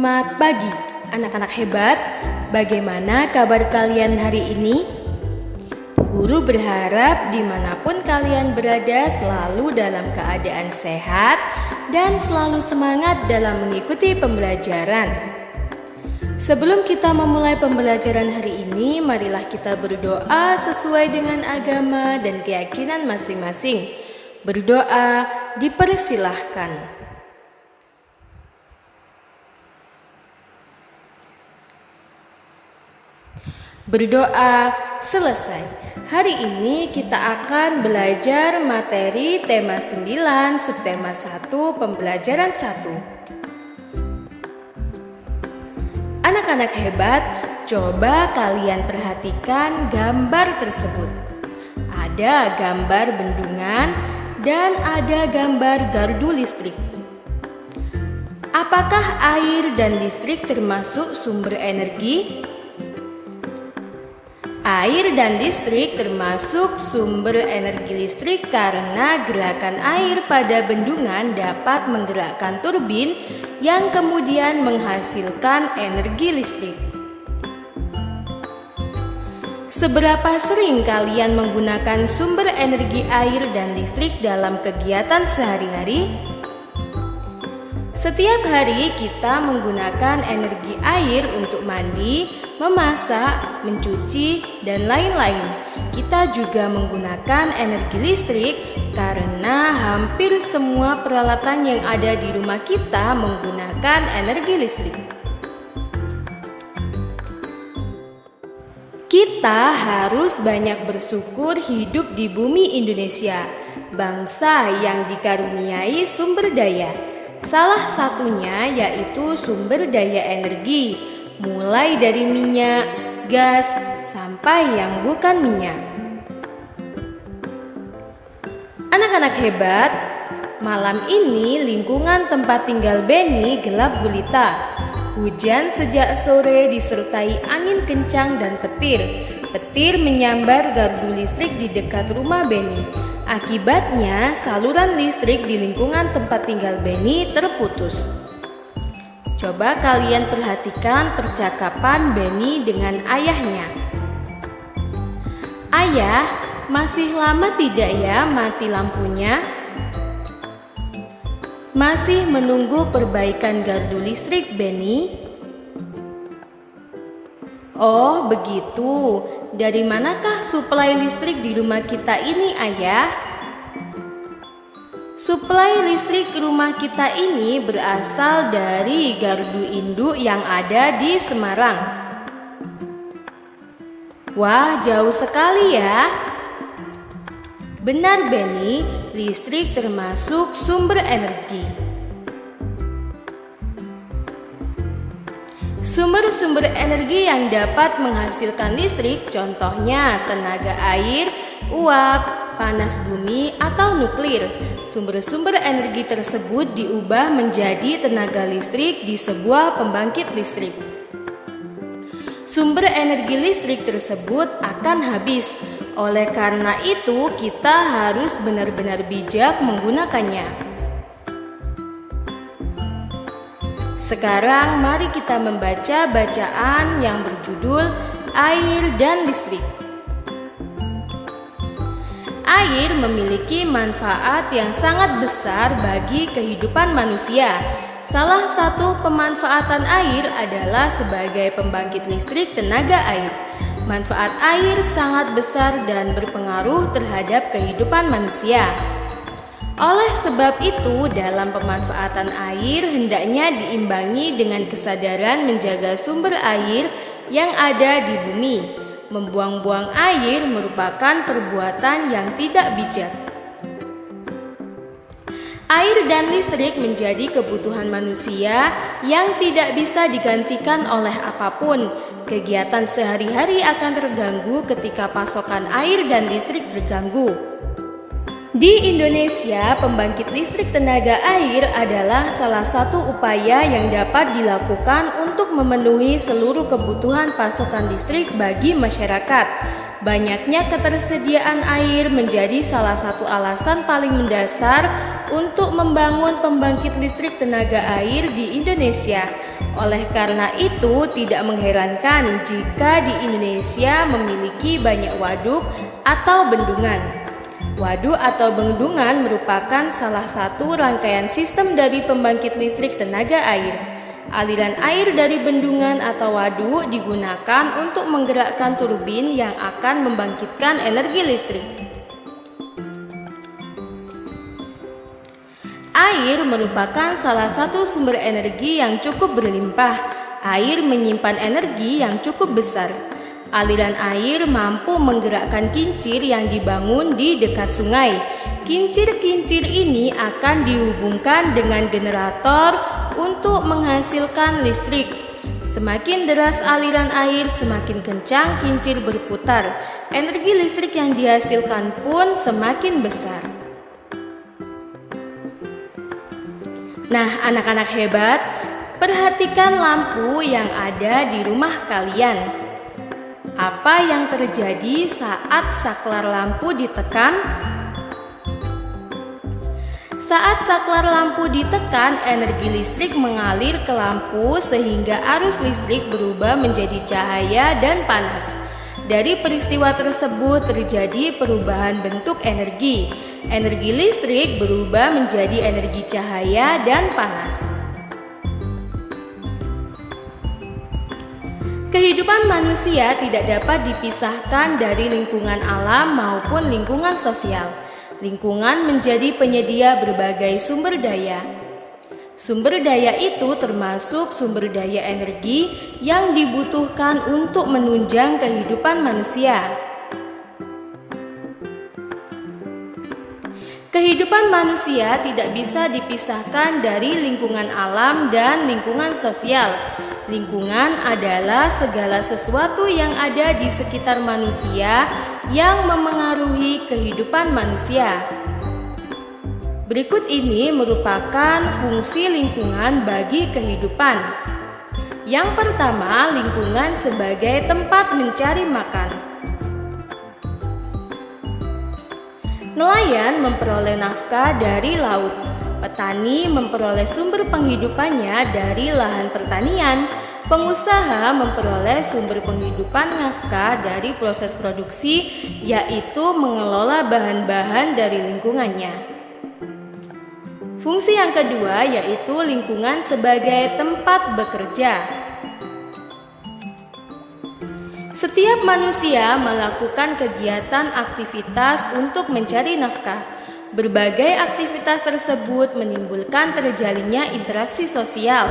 Selamat pagi, anak-anak hebat. Bagaimana kabar kalian hari ini? Bu Guru berharap dimanapun kalian berada selalu dalam keadaan sehat dan selalu semangat dalam mengikuti pembelajaran. Sebelum kita memulai pembelajaran hari ini, marilah kita berdoa sesuai dengan agama dan keyakinan masing-masing. Berdoa dipersilahkan. Berdoa selesai. Hari ini kita akan belajar materi tema 9, subtema 1, pembelajaran 1. Anak-anak hebat, coba kalian perhatikan gambar tersebut. Ada gambar bendungan dan ada gambar gardu listrik. Apakah air dan listrik termasuk sumber energi? Air dan listrik termasuk sumber energi listrik karena gerakan air pada bendungan dapat menggerakkan turbin yang kemudian menghasilkan energi listrik. Seberapa sering kalian menggunakan sumber energi air dan listrik dalam kegiatan sehari-hari? Setiap hari kita menggunakan energi air untuk mandi, memasak, mencuci, dan lain-lain. Kita juga menggunakan energi listrik karena hampir semua peralatan yang ada di rumah kita menggunakan energi listrik. Kita harus banyak bersyukur hidup di bumi Indonesia, bangsa yang dikaruniai sumber daya. Salah satunya yaitu sumber daya energi, mulai dari minyak, gas, sampai yang bukan minyak. Anak-anak hebat, malam ini lingkungan tempat tinggal Benny gelap gulita. Hujan sejak sore disertai angin kencang dan petir. Petir menyambar gardu listrik di dekat rumah Benny. Akibatnya, saluran listrik di lingkungan tempat tinggal Benny terputus. Coba kalian perhatikan percakapan Benny dengan ayahnya. Ayah, masih lama tidak ya mati lampunya? Masih menunggu perbaikan gardu listrik, Benny? Oh, begitu. Dari manakah suplai listrik di rumah kita ini, Ayah? Suplai listrik rumah kita ini berasal dari gardu induk yang ada di Semarang. Wah, jauh sekali ya. Benar, Benny, listrik termasuk sumber energi. Sumber-sumber energi yang dapat menghasilkan listrik contohnya tenaga air, uap, panas bumi, atau nuklir. Sumber-sumber energi tersebut diubah menjadi tenaga listrik di sebuah pembangkit listrik. Sumber energi listrik tersebut akan habis. Oleh karena itu, kita harus benar-benar bijak menggunakannya. Sekarang mari kita membaca bacaan yang berjudul Air dan Listrik. Air memiliki manfaat yang sangat besar bagi kehidupan manusia. Salah satu pemanfaatan air adalah sebagai pembangkit listrik tenaga air. Manfaat air sangat besar dan berpengaruh terhadap kehidupan manusia. Oleh sebab itu, dalam pemanfaatan air hendaknya diimbangi dengan kesadaran menjaga sumber air yang ada di bumi. Membuang-buang air merupakan perbuatan yang tidak bijak. Air dan listrik menjadi kebutuhan manusia yang tidak bisa digantikan oleh apapun. Kegiatan sehari-hari akan terganggu ketika pasokan air dan listrik terganggu. Di Indonesia, pembangkit listrik tenaga air adalah salah satu upaya yang dapat dilakukan untuk memenuhi seluruh kebutuhan pasokan listrik bagi masyarakat. Banyaknya ketersediaan air menjadi salah satu alasan paling mendasar untuk membangun pembangkit listrik tenaga air di Indonesia. Oleh karena itu, tidak mengherankan jika di Indonesia memiliki banyak waduk atau bendungan. Waduk atau bendungan merupakan salah satu rangkaian sistem dari pembangkit listrik tenaga air. Aliran air dari bendungan atau waduk digunakan untuk menggerakkan turbin yang akan membangkitkan energi listrik. Air merupakan salah satu sumber energi yang cukup berlimpah. Air menyimpan energi yang cukup besar. Aliran air mampu menggerakkan kincir yang dibangun di dekat sungai. Kincir-kincir ini akan dihubungkan dengan generator untuk menghasilkan listrik. Semakin deras aliran air, semakin kencang kincir berputar. Energi listrik yang dihasilkan pun semakin besar. Nah, anak-anak hebat, perhatikan lampu yang ada di rumah kalian. Apa yang terjadi saat saklar lampu ditekan? Saat saklar lampu ditekan, energi listrik mengalir ke lampu sehingga arus listrik berubah menjadi cahaya dan panas. Dari peristiwa tersebut terjadi perubahan bentuk energi. Energi listrik berubah menjadi energi cahaya dan panas. Kehidupan manusia tidak dapat dipisahkan dari lingkungan alam maupun lingkungan sosial. Lingkungan menjadi penyedia berbagai sumber daya. Sumber daya itu termasuk sumber daya energi yang dibutuhkan untuk menunjang kehidupan manusia. Kehidupan manusia tidak bisa dipisahkan dari lingkungan alam dan lingkungan sosial. Lingkungan adalah segala sesuatu yang ada di sekitar manusia yang memengaruhi kehidupan manusia. Berikut ini merupakan fungsi lingkungan bagi kehidupan. Yang pertama, lingkungan sebagai tempat mencari makan. Nelayan memperoleh nafkah dari laut. Petani memperoleh sumber penghidupannya dari lahan pertanian. Pengusaha memperoleh sumber penghidupan nafkah dari proses produksi, yaitu mengelola bahan-bahan dari lingkungannya. Fungsi yang kedua yaitu lingkungan sebagai tempat bekerja. Setiap manusia melakukan kegiatan aktivitas untuk mencari nafkah. Berbagai aktivitas tersebut menimbulkan terjalinnya interaksi sosial.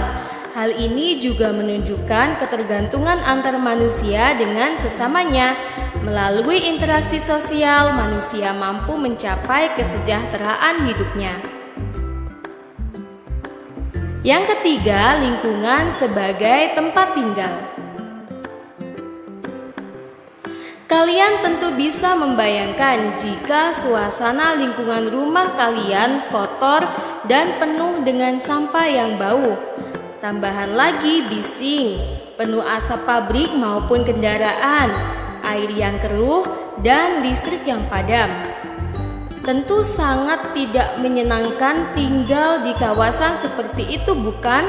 Hal ini juga menunjukkan ketergantungan antar manusia dengan sesamanya. Melalui interaksi sosial, manusia mampu mencapai kesejahteraan hidupnya. Yang ketiga, lingkungan sebagai tempat tinggal. Kalian tentu bisa membayangkan jika suasana lingkungan rumah kalian kotor dan penuh dengan sampah yang bau. Tambahan lagi bising, penuh asap pabrik maupun kendaraan, air yang keruh, dan listrik yang padam. Tentu sangat tidak menyenangkan tinggal di kawasan seperti itu, bukan?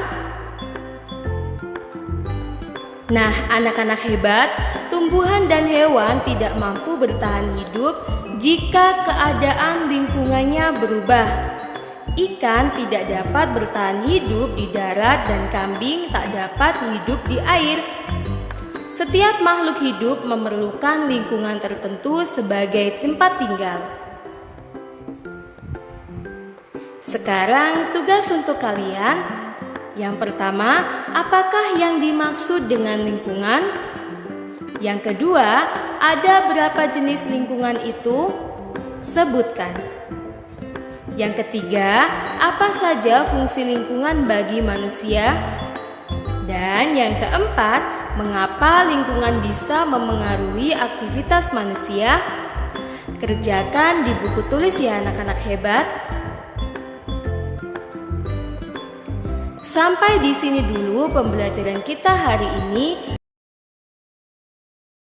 Nah, anak-anak hebat, tumbuhan dan hewan tidak mampu bertahan hidup jika keadaan lingkungannya berubah. Ikan tidak dapat bertahan hidup di darat dan kambing tak dapat hidup di air. Setiap makhluk hidup memerlukan lingkungan tertentu sebagai tempat tinggal. Sekarang tugas untuk kalian. Yang pertama, apakah yang dimaksud dengan lingkungan? Yang kedua, ada berapa jenis lingkungan itu? Sebutkan. Yang ketiga, apa saja fungsi lingkungan bagi manusia? Dan yang keempat, mengapa lingkungan bisa memengaruhi aktivitas manusia? Kerjakan di buku tulis ya anak-anak hebat. Sampai di sini dulu pembelajaran kita hari ini.